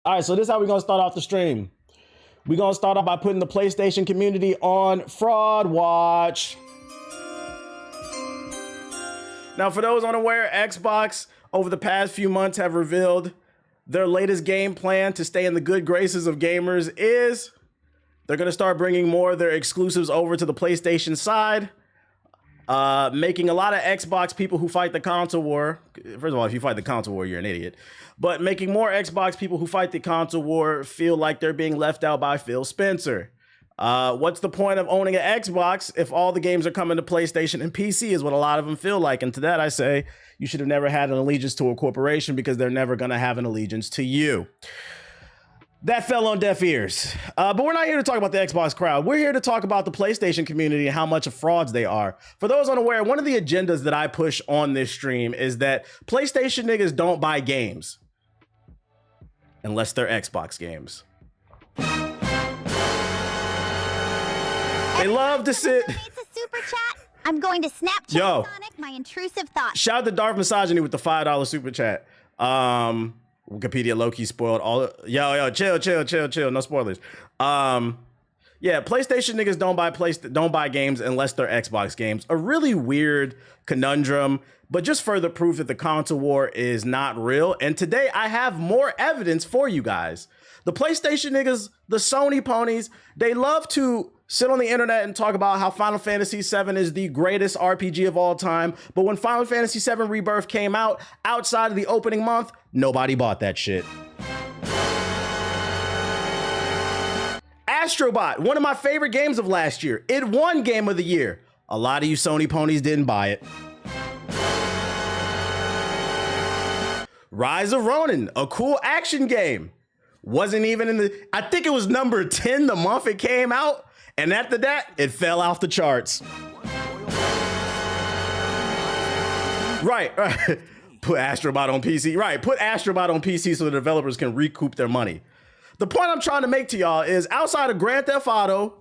All right, so this is how we're going to start off the stream. We're going to start off by putting the PlayStation community on fraud watch. Now, for those unaware, Xbox over the past few months have revealed their latest game plan to stay in the good graces of gamers is they're going to start bringing more of their exclusives over to the PlayStation side, making a lot of Xbox people who fight the console war. First of all, if you fight the console war, you're an idiot. But making more Xbox people who fight the console war feel like they're being left out by Phil Spencer. What's the point of owning an Xbox if all the games are coming to PlayStation and PC is what a lot of them feel like. And to that I say, you should have never had an allegiance to a corporation because they're never going to have an allegiance to you. That fell on deaf ears. But we're not here to talk about the Xbox crowd. We're here to talk about the PlayStation community and how much of frauds they are. For those unaware, one of the agendas that I push on this stream is that PlayStation niggas don't buy games unless they're Xbox games. They love to sit. Super chat. I'm going to Snapchat Sonic my intrusive thoughts. Shout out to Darth Misogyny with the $5 super chat. Wikipedia low-key spoiled all. Yo, chill. No spoilers. Yeah, PlayStation niggas don't buy games unless they're Xbox games. A really weird conundrum, but just further proof that the console war is not real. And today I have more evidence for you guys. The PlayStation niggas, the Sony ponies, they love to sit on the internet and talk about how Final Fantasy VII is the greatest RPG of all time. But when Final Fantasy VII Rebirth came out, outside of the opening month, nobody bought that shit. Astrobot, one of my favorite games of last year. It won Game of the Year. A lot of you Sony ponies didn't buy it. Rise of Ronin, a cool action game. Wasn't even in the, I think it was number 10 the month it came out. And after that, it fell off the charts. Right. Put Astrobot on PC. Right, put Astrobot on PC so the developers can recoup their money. The point I'm trying to make to y'all is outside of Grand Theft Auto,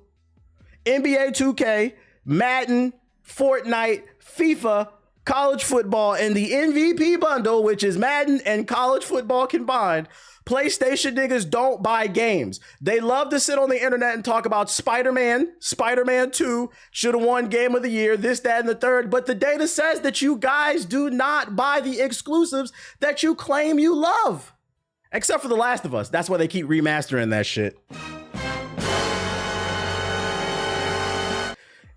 NBA 2K, Madden, Fortnite, FIFA, college football, and the MVP bundle, which is Madden and college football combined, PlayStation niggas don't buy games. They love to sit on the internet and talk about Spider-Man 2 should have won Game of the Year, this, that, and the third. But the data says that you guys do not buy the exclusives that you claim you love. Except for The Last of Us. That's why they keep remastering that shit.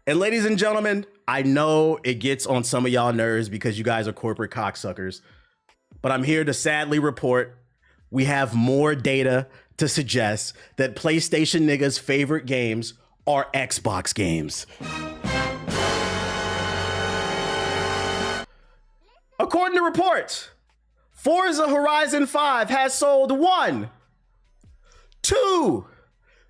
And ladies and gentlemen, I know it gets on some of y'all nerves because you guys are corporate cocksuckers. But I'm here to sadly report we have more data to suggest that PlayStation niggas' favorite games are Xbox games. According to reports, Forza Horizon 5 has sold 2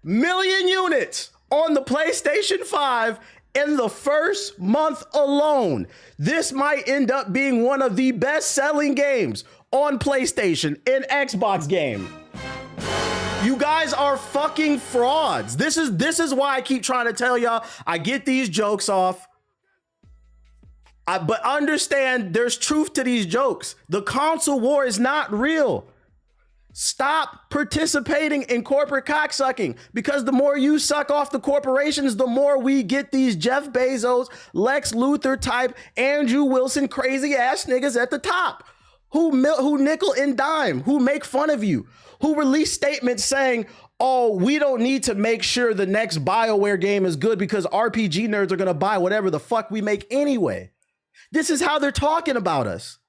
million units on the PlayStation 5 in the first month alone. This might end up being one of the best-selling games on PlayStation and Xbox game. You guys are fucking frauds. This is why I keep trying to tell y'all I get these jokes off. But understand there's truth to these jokes. The console war is not real. Stop participating in corporate cocksucking, because the more you suck off the corporations, the more we get these Jeff Bezos, Lex Luthor type, Andrew Wilson crazy ass niggas at the top who nickel and dime, who make fun of you, who release statements saying, oh, we don't need to make sure the next BioWare game is good because RPG nerds are going to buy whatever the fuck we make anyway. This is how they're talking about us.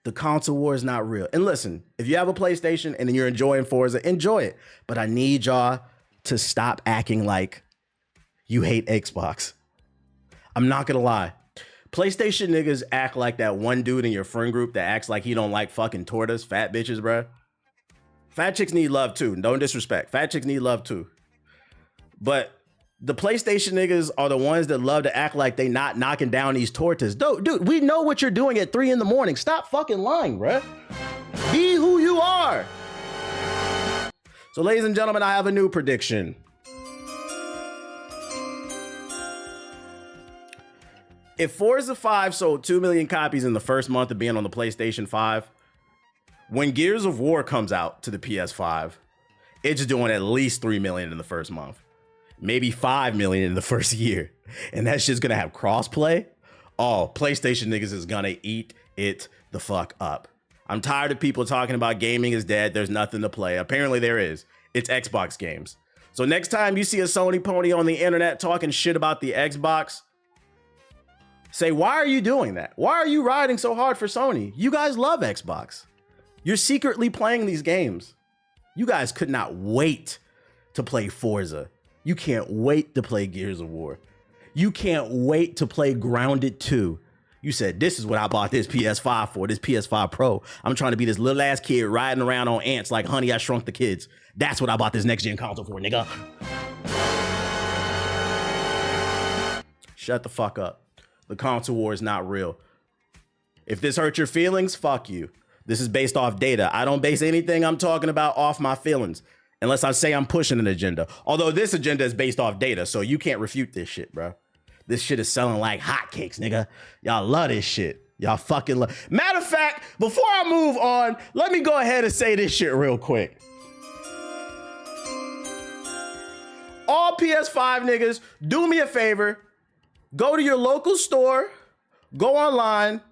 The console war is not real. And listen, if you have a PlayStation and you're enjoying Forza, enjoy it. But I need y'all to stop acting like you hate Xbox. I'm not gonna lie. PlayStation niggas act like that one dude in your friend group that acts like he don't like fucking tortoise, fat bitches, bruh. Fat chicks need love too. Don't disrespect. Fat chicks need love too. But the PlayStation niggas are the ones that love to act like they not knocking down these tortoises. Dude, we know what you're doing at 3 in the morning. Stop fucking lying, bruh. Be who you are. So ladies and gentlemen, I have a new prediction. If Forza 5 sold 2 million copies in the first month of being on the PlayStation 5, When Gears of War comes out to the PS5, it's doing at least 3 million in the first month, maybe 5 million in the first year. And that shit's gonna have crossplay. Oh, PlayStation niggas is gonna eat it the fuck up. I'm tired of people talking about gaming is dead. There's nothing to play. Apparently there is. It's Xbox games. So next time you see a Sony pony on the internet talking shit about the Xbox, say, why are you doing that? Why are you riding so hard for Sony? You guys love Xbox. You're secretly playing these games. You guys could not wait to play Forza. You can't wait to play Gears of War. You can't wait to play Grounded 2. You said, this is what I bought this PS5 for, this PS5 Pro. I'm trying to be this little ass kid riding around on ants like Honey, I Shrunk the Kids. That's what I bought this next gen console for, nigga. Shut the fuck up. The console war is not real. If this hurts your feelings, fuck you. This is based off data. I don't base anything I'm talking about off my feelings, unless I say I'm pushing an agenda. Although this agenda is based off data, so you can't refute this shit, bro. This shit is selling like hotcakes, nigga. Y'all love this shit. Y'all fucking love. Matter of fact, before I move on, let me go ahead and say this shit real quick. All PS5 niggas, do me a favor. Go to your local store, go online,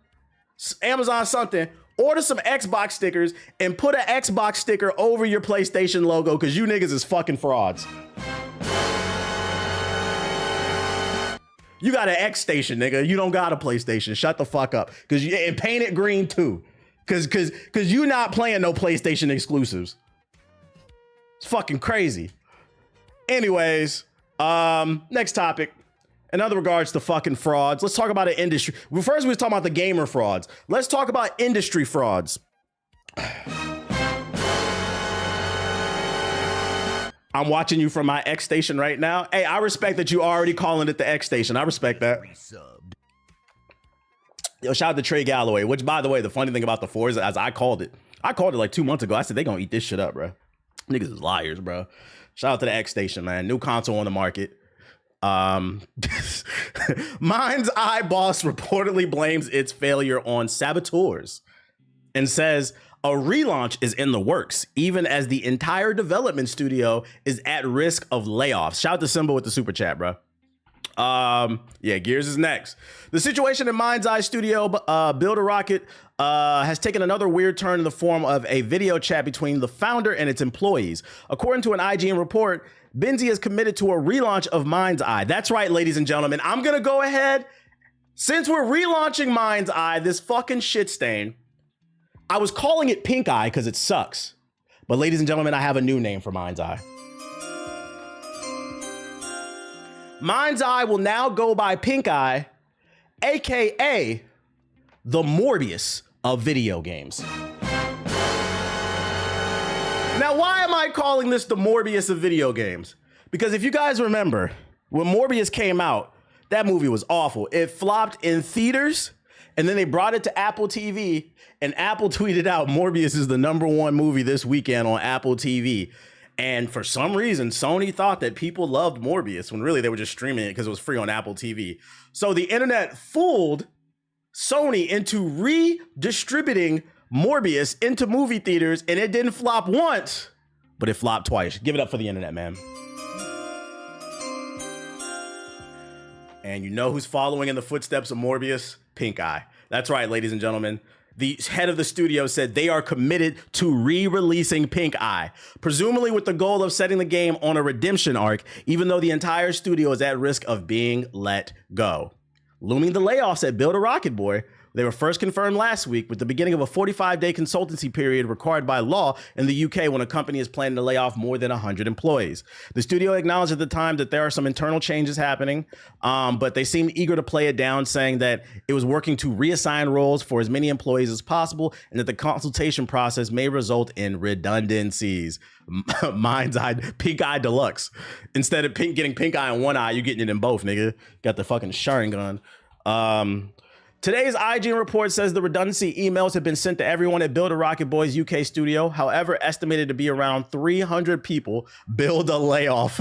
Amazon something, order some Xbox stickers and put an Xbox sticker over your PlayStation logo because you niggas is fucking frauds. You got an X station, nigga. You don't got a PlayStation. Shut the fuck up. And paint it green too. Cause you not playing no PlayStation exclusives. It's fucking crazy. Anyways, next topic. In other regards to fucking frauds, let's talk about an industry. Well, first we was talking about the gamer frauds. Let's talk about industry frauds. I'm watching you from my X station right now. Hey, I respect that you already calling it the X station. I respect that. Yo, shout out to Trey Galloway, which, by the way, the funny thing about the Forza, as I called it like 2 months ago. I said, they gonna eat this shit up, bro. Niggas is liars, bro. Shout out to the X station, man. New console on the market. Mind's Eye boss reportedly blames its failure on saboteurs and says a relaunch is in the works, even as the entire development studio is at risk of layoffs. Shout out to Simba with the super chat, bro. Yeah, Gears is next. The situation in Mind's Eye studio, Build a Rocket, has taken another weird turn in the form of a video chat between the founder and its employees. According to an IGN report, Benzi is committed to a relaunch of Mind's Eye. That's right, ladies and gentlemen. I'm gonna go ahead. Since we're relaunching Mind's Eye, this fucking shit stain, I was calling it Pink Eye because it sucks. But ladies and gentlemen, I have a new name for Mind's Eye. Mind's Eye will now go by Pink Eye, AKA the Morbius of video games. Now, why am I calling this the Morbius of video games? Because if you guys remember, when Morbius came out, that movie was awful. It flopped in theaters, and then they brought it to Apple TV, and Apple tweeted out, Morbius is the #1 movie this weekend on Apple TV. And for some reason, Sony thought that people loved Morbius, when really they were just streaming it because it was free on Apple TV. So the internet fooled Sony into redistributing Morbius into movie theaters, and it didn't flop once, but it flopped twice. Give it up for the internet, man. And you know who's following in the footsteps of Morbius? Pink Eye. That's right, ladies and gentlemen. The head of the studio said they are committed to re-releasing Pink Eye, presumably with the goal of setting the game on a redemption arc, even though the entire studio is at risk of being let go. Looming the layoffs at Build a Rocket Boy, they were first confirmed last week with the beginning of a 45-day consultancy period required by law in the UK when a company is planning to lay off more than 100 employees. The studio acknowledged at the time that there are some internal changes happening, but they seemed eager to play it down, saying that it was working to reassign roles for as many employees as possible and that the consultation process may result in redundancies. Mind's Eye, Pink Eye Deluxe. Instead of getting Pink Eye in one eye, you're getting it in both, nigga. Got the fucking Sharingan. Today's IGN report says the redundancy emails have been sent to everyone at Build a Rocket Boys UK studio. However, estimated to be around 300 people build a layoff,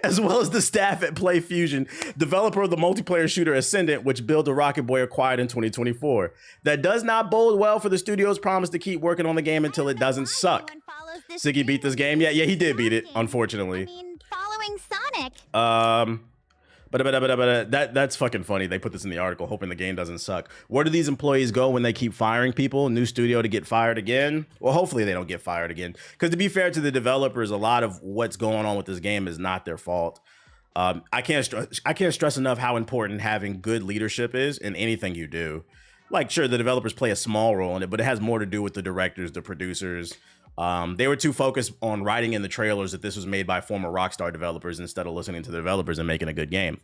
as well as the staff at Play Fusion, developer of the multiplayer shooter Ascendant, which Build a Rocket Boy acquired in 2024. That does not bode well for the studio's promise to keep working on the game until it doesn't suck. Siggy beat this game. Yeah, he did beat it, unfortunately. I mean, following Sonic. But that's fucking funny. They put this in the article, hoping the game doesn't suck. Where do these employees go when they keep firing people? New studio to get fired again? Well, hopefully they don't get fired again. Because to be fair to the developers, a lot of what's going on with this game is not their fault. I can't stress enough how important having good leadership is in anything you do. Like, sure, the developers play a small role in it, but it has more to do with the directors, the producers. They were too focused on writing in the trailers that this was made by former Rockstar developers instead of listening to the developers and making a good game.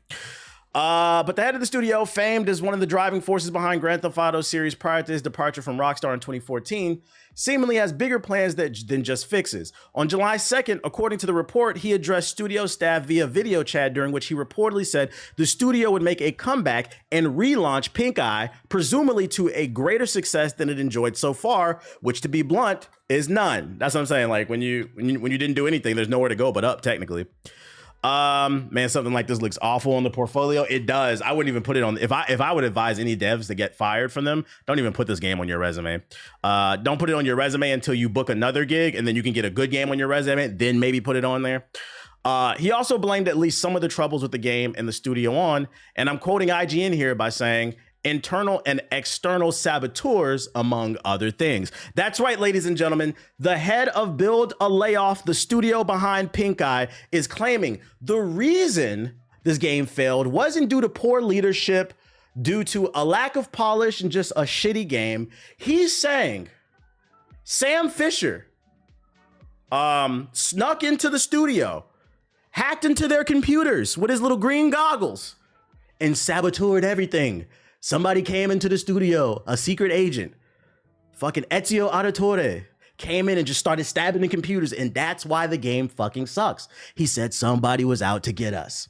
But the head of the studio, famed as one of the driving forces behind Grand Theft Auto series prior to his departure from Rockstar in 2014, seemingly has bigger plans than just fixes. On July 2nd, according to the report, he addressed studio staff via video chat, during which he reportedly said the studio would make a comeback and relaunch Pink Eye, presumably to a greater success than it enjoyed so far, which, to be blunt, is none. That's what I'm saying. Like, when you didn't do anything, there's nowhere to go but up, technically. Man, something like this looks awful on the portfolio. It does. I wouldn't even put it on. If I would advise any devs to get fired from them, don't even put this game on your resume. Don't put it on your resume until you book another gig, and then you can get a good game on your resume, then maybe put it on there. He also blamed at least some of the troubles with the game and the studio on, and I'm quoting IGN here by saying, internal and external saboteurs, among other things. That's right, ladies and gentlemen. The head of Build a Layoff, the studio behind Pink Eye, is claiming the reason this game failed wasn't due to poor leadership, due to a lack of polish and just a shitty game. He's saying Sam Fisher snuck into the studio, hacked into their computers with his little green goggles, and saboteured everything. Somebody came into the studio, a secret agent, fucking Ezio Auditore, came in and just started stabbing the computers, and that's why the game fucking sucks. He said somebody was out to get us.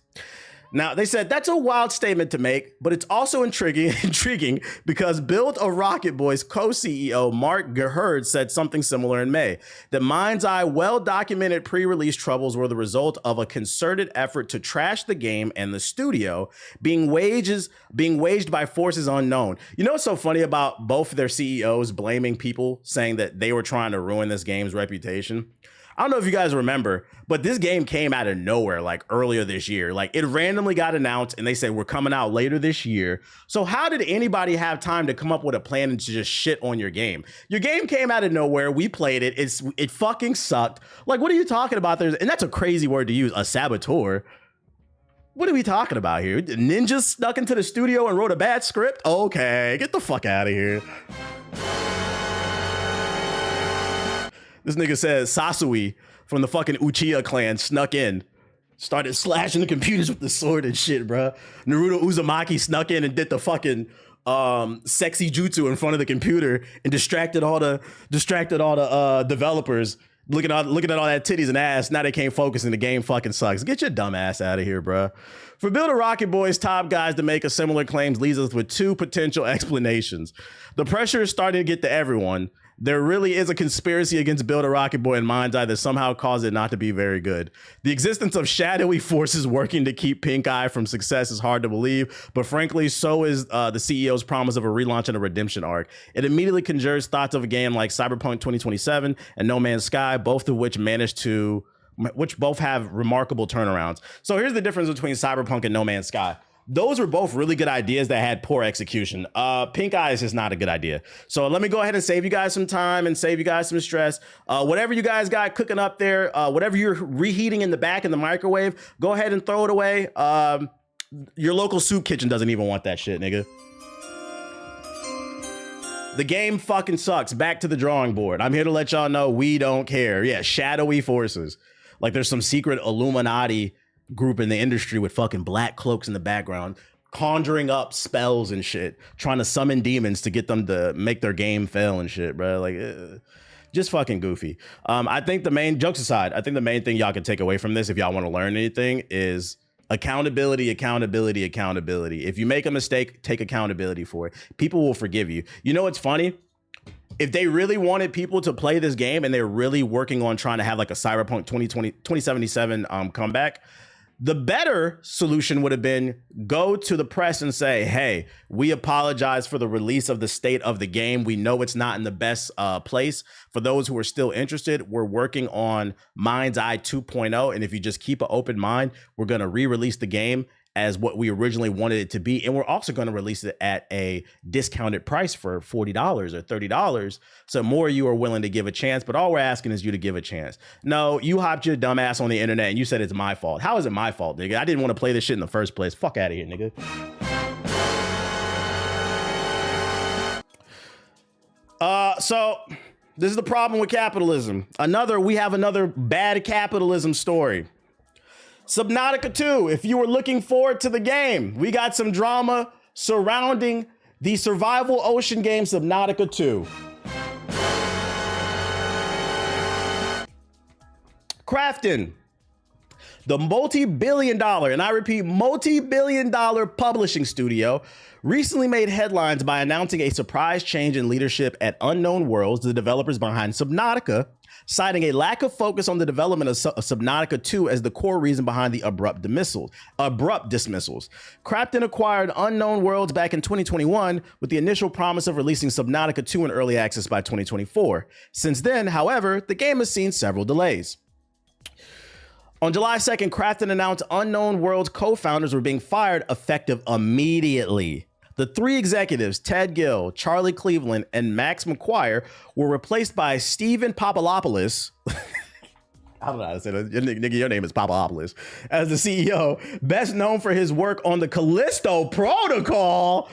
Now, they said that's a wild statement to make, but it's also intriguing because Build a Rocket Boys co-CEO Mark Geherd said something similar in May. That Mind's Eye well-documented pre-release troubles were the result of a concerted effort to trash the game and the studio being waged by forces unknown. You know what's so funny about both of their CEOs blaming people, saying that they were trying to ruin this game's reputation? I don't know if you guys remember, but this game came out of nowhere like earlier this year. Like, it randomly got announced and they said we're coming out later this year. So how did anybody have time to come up with a plan and to just shit on your game? Your game came out of nowhere. We played it. It fucking sucked. Like, what are you talking about there? And that's a crazy word to use, a saboteur. What are we talking about here? Ninjas snuck into the studio and wrote a bad script? Okay, get the fuck out of here. This nigga says Sasui from the fucking Uchiha clan snuck in, started slashing the computers with the sword and shit, bro. Naruto Uzumaki snuck in and did the fucking sexy jutsu in front of the computer and distracted all the developers looking at all that titties and ass. Now they can't focus and the game fucking sucks. Get your dumb ass out of here, bro. For Build a Rocket Boys top guys to make a similar claims leaves us with two potential explanations. The pressure is starting to get to everyone. There really is a conspiracy against Build a Rocket Boy in Mind's Eye that somehow caused it not to be very good. The existence of shadowy forces working to keep Pink Eye from success is hard to believe, but frankly, so is the CEO's promise of a relaunch and a redemption arc. It immediately conjures thoughts of a game like Cyberpunk 2027 and No Man's Sky, both of which both have remarkable turnarounds. So here's the difference between Cyberpunk and No Man's Sky. Those were both really good ideas that had poor execution. Pink Eye is just not a good idea. So let me go ahead and save you guys some time and save you guys some stress. Whatever you guys got cooking up there, whatever you're reheating in the back in the microwave, go ahead and throw it away. Your local soup kitchen doesn't even want that shit, nigga. The game fucking sucks. Back to the drawing board. I'm here to let y'all know we don't care. Yeah, shadowy forces. Like there's some secret Illuminati group in the industry with fucking black cloaks in the background, conjuring up spells and shit, trying to summon demons to get them to make their game fail and shit, bro. Like, just fucking goofy. I think jokes aside, I think the main thing y'all can take away from this, if y'all want to learn anything, is Accountability, accountability, accountability. If you make a mistake, take accountability for it. People will forgive you. You know what's funny? If they really wanted people to play this game and they're really working on trying to have like a Cyberpunk 2077 comeback, the better solution would have been go to the press and say, hey, we apologize for the release of the state of the game. We know it's not in the best place. For those who are still interested, we're working on Mind's Eye 2.0. And if you just keep an open mind, we're going to re-release the game as what we originally wanted it to be. And we're also going to release it at a discounted price for $40 or $30. So more of you are willing to give a chance, but all we're asking is you to give a chance. No, you hopped your dumb ass on the internet and you said it's my fault. How is it my fault, nigga? I didn't want to play this shit in the first place. Fuck out of here, nigga. So this is the problem with capitalism. We have another bad capitalism story. Subnotica 2, if you were looking forward to the game, we got some drama surrounding the survival ocean game Subnotica 2. Krafton, the multi-billion dollar, and I repeat, multi-billion dollar publishing studio, recently made headlines by announcing a surprise change in leadership at Unknown Worlds, the developers behind Subnotica, citing a lack of focus on the development of Subnotica 2 as the core reason behind the abrupt dismissals. Krafton acquired Unknown Worlds back in 2021 with the initial promise of releasing Subnotica 2 in early access by 2024. Since then, however, the game has seen several delays. On July 2nd, Krafton announced Unknown Worlds co-founders were being fired effective immediately. The three executives, Ted Gill, Charlie Cleveland, and Max McGuire, were replaced by Steven Papalopoulos. I don't know how to say that. Nigga, your name is Papalopoulos. As the CEO, best known for his work on the Callisto Protocol.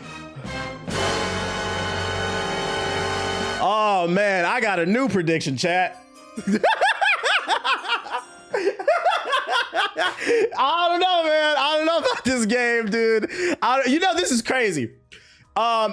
Oh, man, I got a new prediction, chat. I don't know, man. I don't know about this game, dude. You know, this is crazy.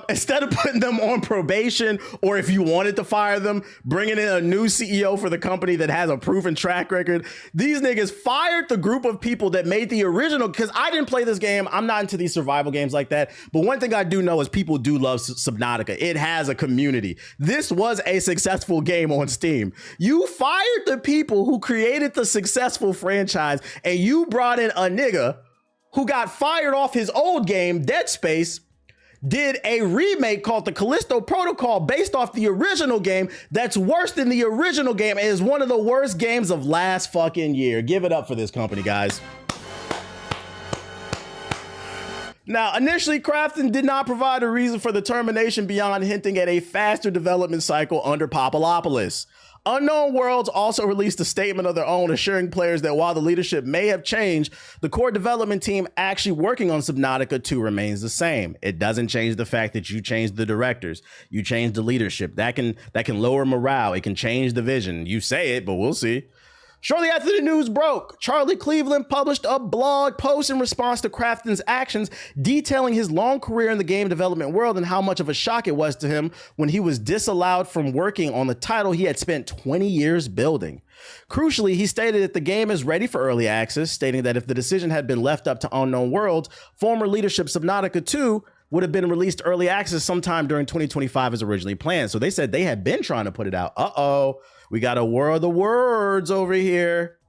Instead of putting them on probation, or if you wanted to fire them, bringing in a new CEO for the company that has a proven track record, these niggas fired the group of people that made the original, because I didn't play this game. I'm not into these survival games like that. But one thing I do know is people do love Subnautica. It has a community. This was a successful game on Steam. You fired the people who created the successful franchise, and you brought in a nigga who got fired off his old game, Dead Space, did a remake called the Callisto Protocol based off the original game that's worse than the original game and is one of the worst games of last fucking year. Give it up for this company, guys. Now, initially, Krafton did not provide a reason for the termination beyond hinting at a faster development cycle under Papalopoulos. Unknown Worlds also released a statement of their own assuring players that while the leadership may have changed, the core development team actually working on Subnautica 2 remains the same. It doesn't change the fact that you changed the directors, you changed the leadership. That can lower morale. It can change the vision. You say it, but we'll see. Shortly after the news broke, Charlie Cleveland published a blog post in response to Krafton's actions, detailing his long career in the game development world and how much of a shock it was to him when he was disallowed from working on the title he had spent 20 years building. Crucially, he stated that the game is ready for early access, stating that if the decision had been left up to Unknown Worlds, former leadership Subnautica 2 would have been released early access sometime during 2025 as originally planned. So they said they had been trying to put it out. Uh-oh. We got a war of the words over here.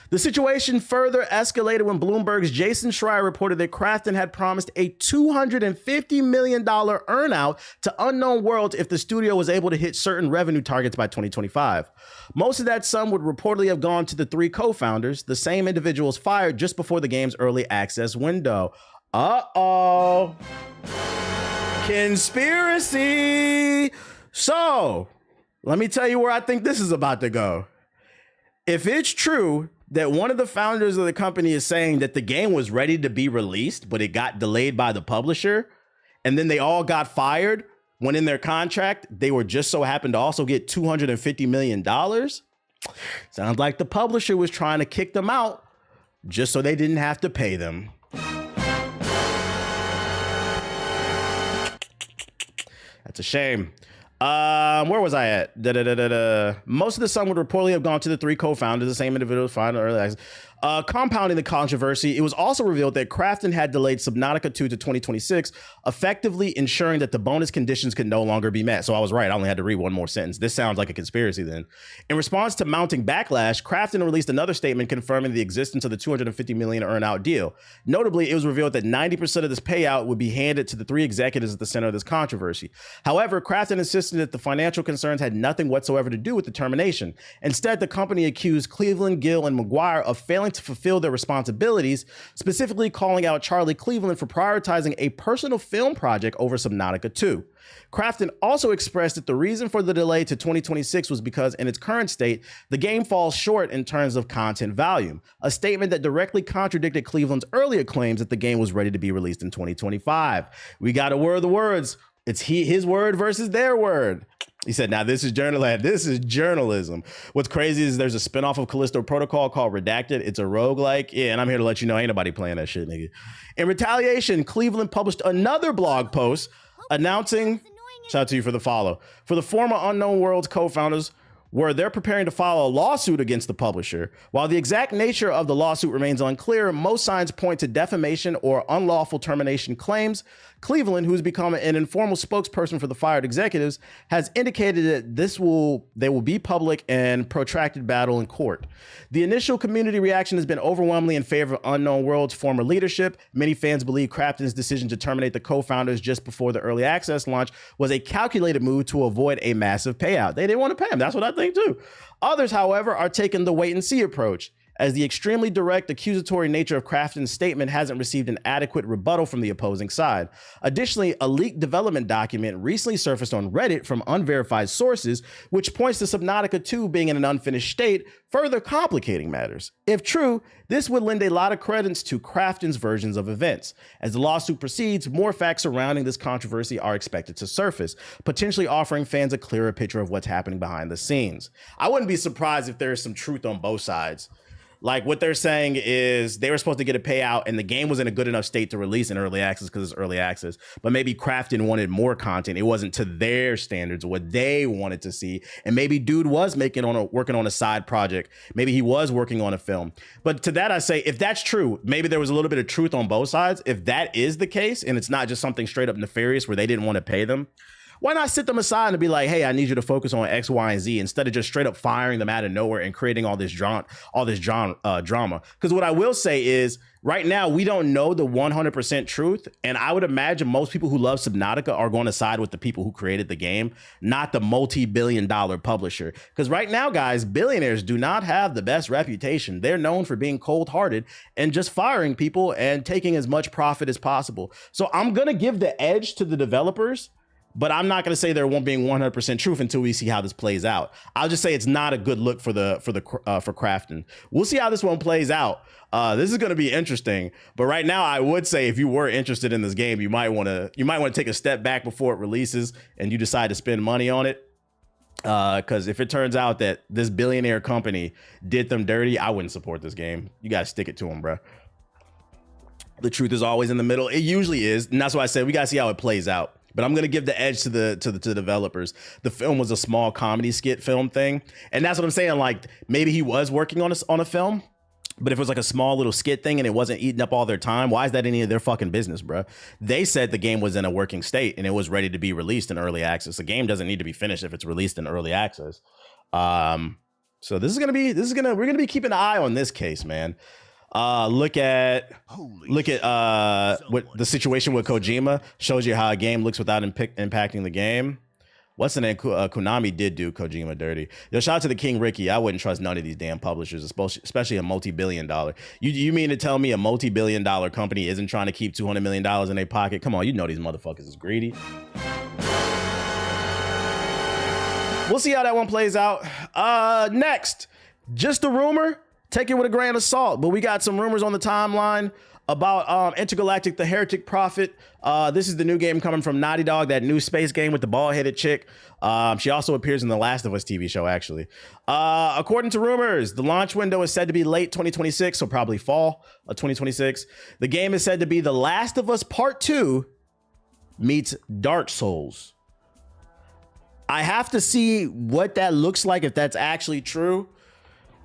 The situation further escalated when Bloomberg's Jason Schreier reported that Krafton had promised a $250 million earnout to Unknown Worlds if the studio was able to hit certain revenue targets by 2025. Most of that sum would reportedly have gone to the three co-founders, the same individuals fired just before the game's early access window. Uh-oh. Conspiracy. So, let me tell you where I think this is about to go. If it's true that one of the founders of the company is saying that the game was ready to be released, but it got delayed by the publisher, and then they all got fired when in their contract, they were just so happened to also get $250 million, sounds like the publisher was trying to kick them out just so they didn't have to pay them. That's a shame. Where was I at? Most of the sum would reportedly have gone to the three co-founders, the same individuals found early access. Compounding the controversy, it was also revealed that Krafton had delayed Subnotica 2 to 2026, effectively ensuring that the bonus conditions could no longer be met. So I was right. I only had to read one more sentence. This sounds like a conspiracy then. In response to mounting backlash, Krafton released another statement confirming the existence of the $250 million earn-out deal. Notably, it was revealed that 90% of this payout would be handed to the 3 executives at the center of this controversy. However, Krafton insisted that the financial concerns had nothing whatsoever to do with the termination. Instead, the company accused Cleveland, Gill, and McGuire of failing to fulfill their responsibilities, specifically calling out Charlie Cleveland for prioritizing a personal film project over Subnautica 2. Krafton also expressed that the reason for the delay to 2026 was because in its current state, the game falls short in terms of content volume, a statement that directly contradicted Cleveland's earlier claims that the game was ready to be released in 2025. We got a word of the words. It's his word versus their word. He said, now this is journalism. What's crazy is there's a spinoff of Callisto Protocol called Redacted. It's a roguelike. Yeah, and I'm here to let you know ain't nobody playing that shit, nigga. In retaliation, Cleveland published another blog post announcing, shout out to you for the follow, for the former Unknown Worlds co-founders, where they're preparing to file a lawsuit against the publisher. While the exact nature of the lawsuit remains unclear, most signs point to defamation or unlawful termination claims. Cleveland, who's become an informal spokesperson for the fired executives, has indicated that they will be public and protracted battle in court. The initial community reaction has been overwhelmingly in favor of Unknown Worlds' former leadership. Many fans believe Krafton's decision to terminate the co-founders just before the early access launch was a calculated move to avoid a massive payout. They didn't want to pay him. That's what I think too. Others, however, are taking the wait and see approach, as the extremely direct accusatory nature of Krafton's statement hasn't received an adequate rebuttal from the opposing side. Additionally, a leaked development document recently surfaced on Reddit from unverified sources, which points to Subnautica 2 being in an unfinished state, further complicating matters. If true, this would lend a lot of credence to Krafton's versions of events. As the lawsuit proceeds, more facts surrounding this controversy are expected to surface, potentially offering fans a clearer picture of what's happening behind the scenes. I wouldn't be surprised if there's some truth on both sides. Like what they're saying is they were supposed to get a payout and the game was in a good enough state to release in early access because it's early access. But maybe Krafton wanted more content. It wasn't to their standards, what they wanted to see. And maybe dude was working on a side project. Maybe he was working on a film. But to that I say, if that's true, maybe there was a little bit of truth on both sides. If that is the case and it's not just something straight up nefarious where they didn't want to pay them, why not sit them aside and be like, hey, I need you to focus on X, Y, and Z instead of just straight up firing them out of nowhere and creating all this drama. Because what I will say is right now, we don't know the 100% truth. And I would imagine most people who love Subnautica are going to side with the people who created the game, not the multi-billion-dollar publisher. Because right now, guys, billionaires do not have the best reputation. They're known for being cold-hearted and just firing people and taking as much profit as possible. So I'm going to give the edge to the developers, but I'm not going to say there won't be 100% truth until we see how this plays out. I'll just say it's not a good look for Krafton. We'll see how this one plays out. This is going to be interesting. But right now, I would say if you were interested in this game, you might want to take a step back before it releases and you decide to spend money on it. Because if it turns out that this billionaire company did them dirty, I wouldn't support this game. You got to stick it to them, bro. The truth is always in the middle. It usually is, and that's why I said we got to see how it plays out. But I'm gonna give the edge to the developers. The film was a small comedy skit film thing, and that's what I'm saying. Like maybe he was working on a film, but if it was like a small little skit thing and it wasn't eating up all their time, why is that any of their fucking business, bro? They said the game was in a working state and it was ready to be released in early access. The game doesn't need to be finished if it's released in early access. So we're gonna be keeping an eye on this case, man. Look at what the situation with Kojima shows you how a game looks without impacting the game. What's the name? Konami did do Kojima dirty. Yo, shout out to the King Ricky. I wouldn't trust none of these damn publishers, especially a multi-billion-dollar. You mean to tell me a multi-billion-dollar company isn't trying to keep $200 million in their pocket? Come on, you know these motherfuckers is greedy. We'll see how that one plays out. Next, just a rumor. Take it with a grain of salt, but we got some rumors on the timeline about Intergalactic, the Heretic Prophet. This is the new game coming from Naughty Dog, that new space game with the bald-headed chick. She also appears in the Last of Us TV show, actually. According to rumors, the launch window is said to be late 2026, so probably fall of 2026. The game is said to be The Last of Us Part 2 meets Dark Souls. I have to see what that looks like, if that's actually true.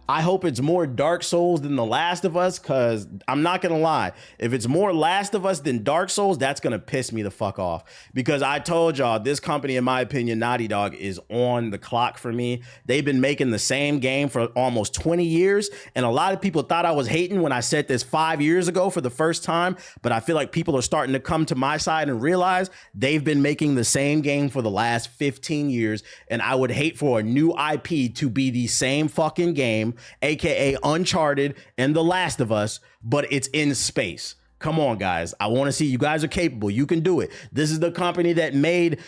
I hope it's more Dark Souls than The Last of Us, because I'm not going to lie. If it's more Last of Us than Dark Souls, that's going to piss me the fuck off. Because I told y'all, this company, in my opinion, Naughty Dog, is on the clock for me. They've been making the same game for almost 20 years. And a lot of people thought I was hating when I said this 5 years ago for the first time. But I feel like people are starting to come to my side and realize they've been making the same game for the last 15 years. And I would hate for a new IP to be the same fucking game, aka Uncharted and The Last of Us, but it's in space. Come on, guys. I want to see you guys are capable. You can do it. This is the company that made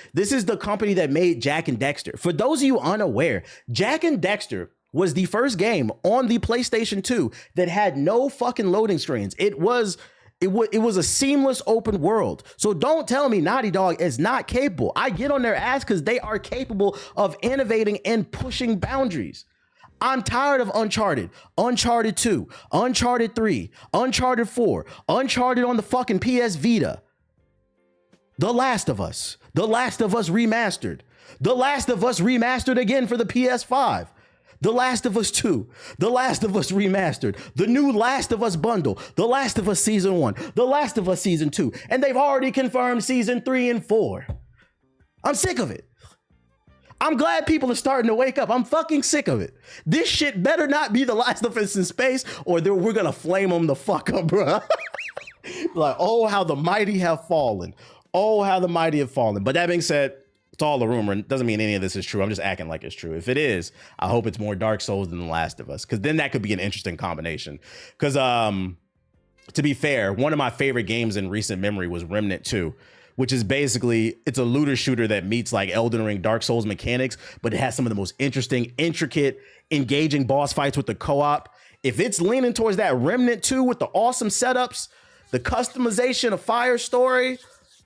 Jack and Dexter. For those of you unaware, Jack and Dexter was the first game on the PlayStation 2 that had no fucking loading screens. It was a seamless open world. So don't tell me Naughty Dog is not capable. I get on their ass because they are capable of innovating and pushing boundaries. I'm tired of Uncharted, Uncharted 2, Uncharted 3, Uncharted 4, Uncharted on the fucking PS Vita. The Last of Us Remastered. The Last of Us Remastered again for the PS5. The Last of Us 2, The Last of Us Remastered, the new Last of Us bundle, The Last of Us Season 1, The Last of Us Season 2, and they've already confirmed Season 3 and 4. I'm sick of it. I'm glad people are starting to wake up. I'm fucking sick of it. This shit better not be The Last of Us in space, or we're gonna flame them the fuck up, bro. Like, oh, how the mighty have fallen. Oh, how the mighty have fallen. But that being said, it's all a rumor. It doesn't mean any of this is true. I'm just acting like it's true. If it is, I hope it's more Dark Souls than The Last of Us, because then that could be an interesting combination. Because to be fair, one of my favorite games in recent memory was Remnant 2, which is basically, it's a looter shooter that meets like Elden Ring, Dark Souls mechanics, but it has some of the most interesting, intricate, engaging boss fights with the co-op. If it's leaning towards that Remnant 2 with the awesome setups, the customization of fire story,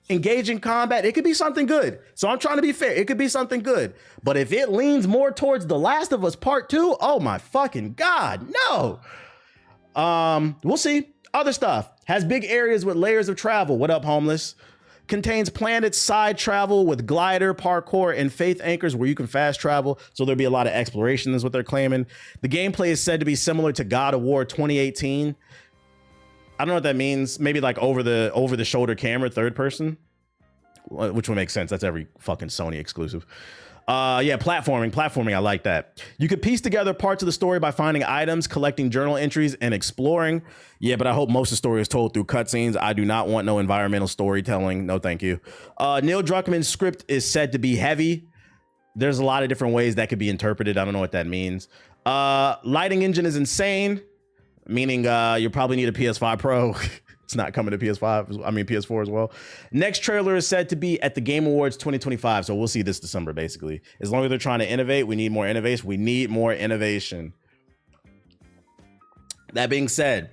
engaging combat, it could be something good. So I'm trying to be fair. It could be something good. But if it leans more towards The Last of Us Part 2, oh my fucking God, no. We'll see. Other stuff. Has big areas with layers of travel. What up, homeless? Contains planet side travel with glider, parkour, and faith anchors where you can fast travel. So there'll be a lot of exploration is what they're claiming. The gameplay is said to be similar to God of War 2018. I don't know what that means. Maybe like over the shoulder camera, third person, which would make sense. That's every fucking Sony exclusive. Yeah, platforming. I like that. You could piece together parts of the story by finding items, collecting journal entries, and exploring. Yeah, but I hope most of the story is told through cutscenes. I do not want no environmental storytelling. No, thank you. Neil Druckmann's script is said to be heavy. There's a lot of different ways that could be interpreted. I don't know what that means. Lighting engine is insane, meaning you probably need a PS5 Pro. It's not coming to PS4 as well. Next trailer is said to be at the Game Awards 2025. So we'll see this December, basically. As long as they're trying to innovate, we need more innovation. We need more innovation. That being said,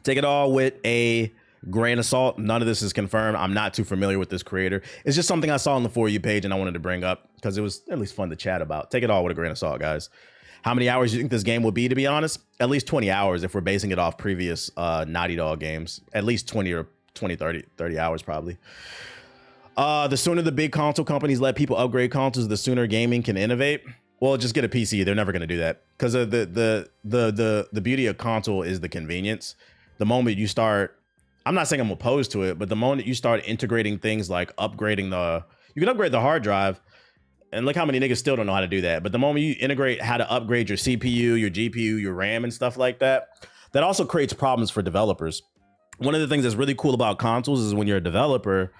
take it all with a grain of salt. None of this is confirmed. I'm not too familiar with this creator. It's just something I saw on the For You page and I wanted to bring up because it was at least fun to chat about. Take it all with a grain of salt, guys. How many hours do you think this game will be, to be honest? At least 20 hours if we're basing it off previous Naughty Dog games. At least 30 hours probably. The sooner the big console companies let people upgrade consoles, the sooner gaming can innovate. Well, just get a PC. They're never going to do that because of the beauty of console is the convenience. The moment you start, I'm not saying I'm opposed to it, but the moment you start integrating things like upgrading you can upgrade the hard drive. And look how many niggas still don't know how to do that. But the moment you integrate how to upgrade your CPU, your GPU, your RAM and stuff like that, that also creates problems for developers. One of the things that's really cool about consoles is when you're a developer,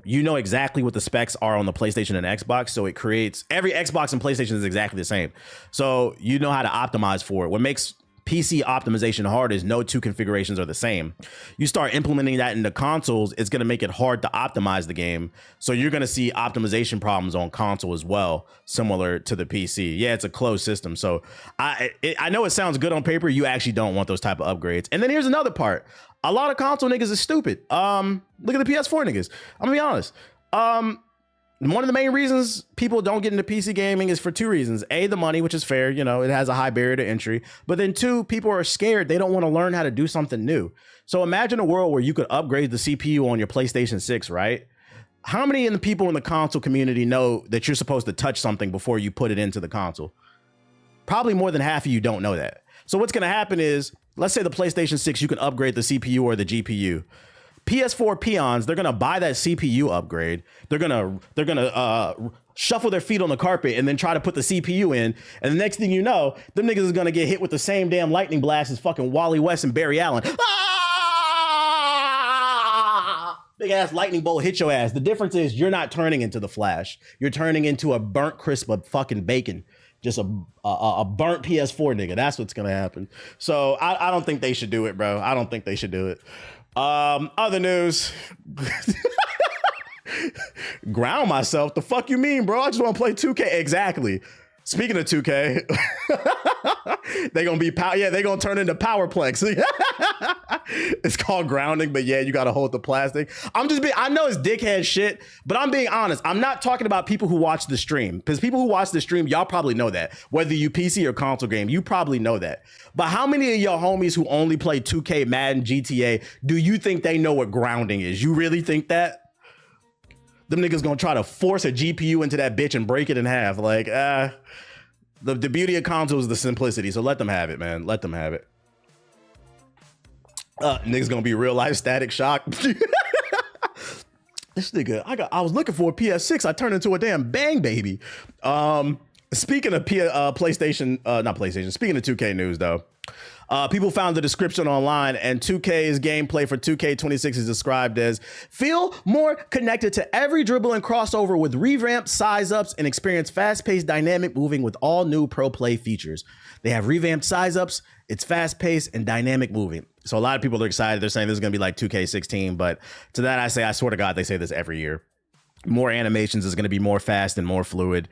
you know exactly what the specs are on the PlayStation and Xbox. So it creates, every Xbox and PlayStation is exactly the same. So you know how to optimize for it. What makes PC optimization hard is no two configurations are the same. You start implementing that into consoles, it's going to make it hard to optimize the game. So you're going to see optimization problems on console as well, similar to the PC. Yeah, it's a closed system. So I know it sounds good on paper. You actually don't want those type of upgrades. And then here's another part. A lot of console niggas is stupid. Look at the PS4 niggas. I'm gonna be honest. One of the main reasons people don't get into PC gaming is for two reasons. A, the money, which is fair. You know, it has a high barrier to entry. But then two, people are scared. They don't want to learn how to do something new. So imagine a world where you could upgrade the CPU on your PlayStation 6, right? How many of the people in the console community know that you're supposed to touch something before you put it into the console? Probably more than half of you don't know that. So what's going to happen is, let's say the PlayStation 6, you can upgrade the CPU or the GPU. PS4 peons, they're going to buy that CPU upgrade. They're going to shuffle their feet on the carpet and then try to put the CPU in. And the next thing you know, them niggas is going to get hit with the same damn lightning blast as fucking Wally West and Barry Allen. Big ass lightning bolt hit your ass. The difference is you're not turning into the Flash. You're turning into a burnt crisp of fucking bacon. Just a burnt PS4 nigga. That's what's gonna happen. So I don't think they should do it, bro. I don't think they should do it. Other news. Ground myself. The fuck you mean, bro? I just want to play 2K. Exactly. Speaking of 2K, they gonna be they gonna turn into Powerplex. It's called grounding, but yeah, you gotta hold the plastic. I know it's dickhead shit, but I'm being honest. I'm not talking about people who watch the stream, because people who watch the stream, y'all probably know that. Whether you PC or console game, you probably know that. But how many of your homies who only play 2K, Madden, GTA, do you think they know what grounding is? You really think that? Them niggas gonna try to force a GPU into that bitch and break it in half. Like, the beauty of consoles is the simplicity. So let them have it, man. Let them have it. Niggas gonna be real life Static Shock. This nigga, I was looking for a PS6. I turned into a damn bang baby. Speaking of PlayStation, not PlayStation. Speaking of 2K news though. People found the description online, and 2K's gameplay for 2K26 is described as feel more connected to every dribble and crossover with revamped size ups and experience fast-paced dynamic moving with all new pro play features. They have revamped size ups, it's fast-paced and dynamic moving. So a lot of people are excited. They're saying this is going to be like 2K16, but to that I say, I swear to God, they say this every year. More animations is going to be more fast and more fluid.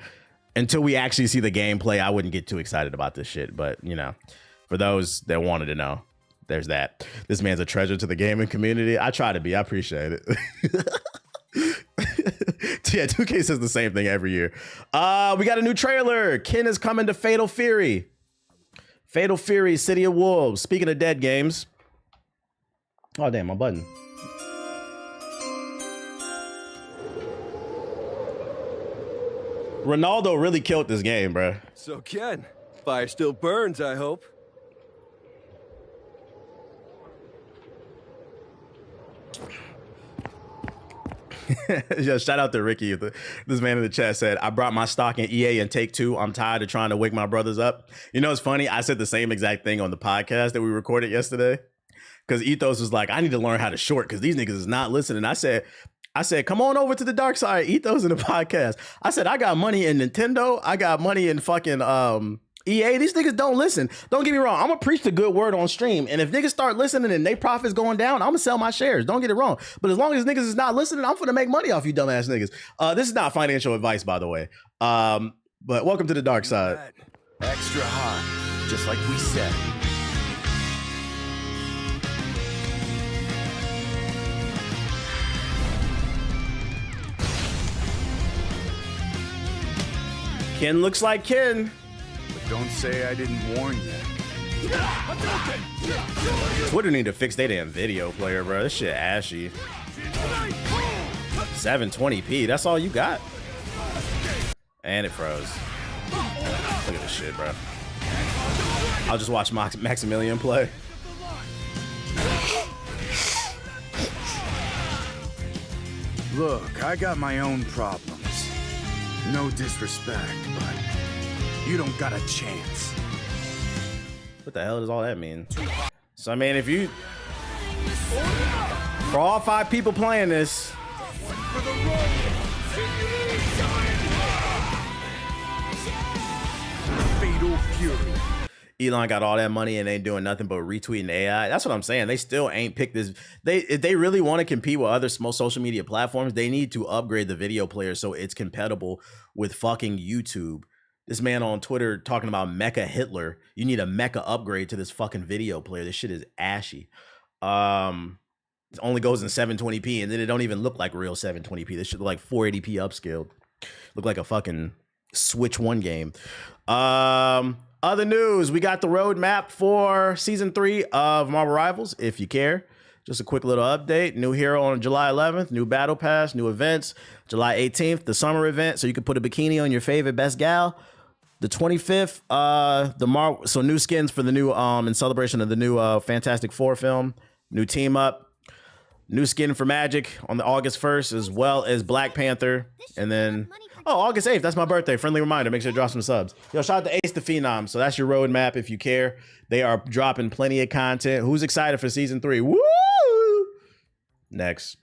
Until we actually see the gameplay, I wouldn't get too excited about this shit, but you know. For those that wanted to know, there's that. This man's a treasure to the gaming community. I try to be. I appreciate it. Yeah, 2K says the same thing every year. We got a new trailer. Ken is coming to Fatal Fury. Fatal Fury, City of Wolves. Speaking of dead games. Oh, damn, my button. Ronaldo really killed this game, bro. So, Ken, fire still burns, I hope. Yeah, shout out to Ricky. This man in the chat said, I brought my stock in EA and Take-Two. I'm tired of trying to wake my brothers up. You know, it's funny. I said the same exact thing on the podcast that we recorded yesterday. Because Ethos was like, I need to learn how to short because these niggas is not listening. I said, come on over to the dark side, Ethos in the podcast. I said, I got money in Nintendo. I got money in fucking EA. These niggas don't listen. Don't get me wrong. I'm gonna preach the good word on stream. And if niggas start listening and they profits going down, I'm gonna sell my shares. Don't get it wrong. But as long as niggas is not listening, I'm gonna make money off you dumbass niggas. This is not financial advice, by the way. But welcome to the dark side. Extra hot, just like we said. Ken looks like Ken. But don't say I didn't warn you. Twitter need to fix their damn video player, bro. This shit ashy. 720p, that's all you got. And it froze. Look at this shit, bro. I'll just watch Maximilian play. Look, I got my own problems. No disrespect, but you don't got a chance. What the hell does all that mean? So, I mean, if you... For all 5 people playing this... Fatal Fury. Elon got all that money and ain't doing nothing but retweeting AI. That's what I'm saying. They still ain't picked this. If they really want to compete with other small social media platforms, they need to upgrade the video player so it's compatible with fucking YouTube. This man on Twitter talking about Mecha Hitler. You need a Mecha upgrade to this fucking video player. This shit is ashy. It only goes in 720p, and then it don't even look like real 720p. This shit look like 480p upscaled. Look like a fucking Switch 1 game. Other news, we got the roadmap for season 3 of Marvel Rivals, if you care. Just a quick little update. New hero on July 11th, new battle pass, new events. July 18th, the summer event, so you can put a bikini on your favorite best gal. The 25th, so new skins for the new, in celebration of the new Fantastic Four film, new team up, new skin for Magic on the August 1st, as well as Black Panther. And then, August 8th, that's my birthday. Friendly reminder, make sure to drop some subs. Yo, shout out to Ace the Phenom. So that's your roadmap if you care. They are dropping plenty of content. Who's excited for season 3? Woo! Next.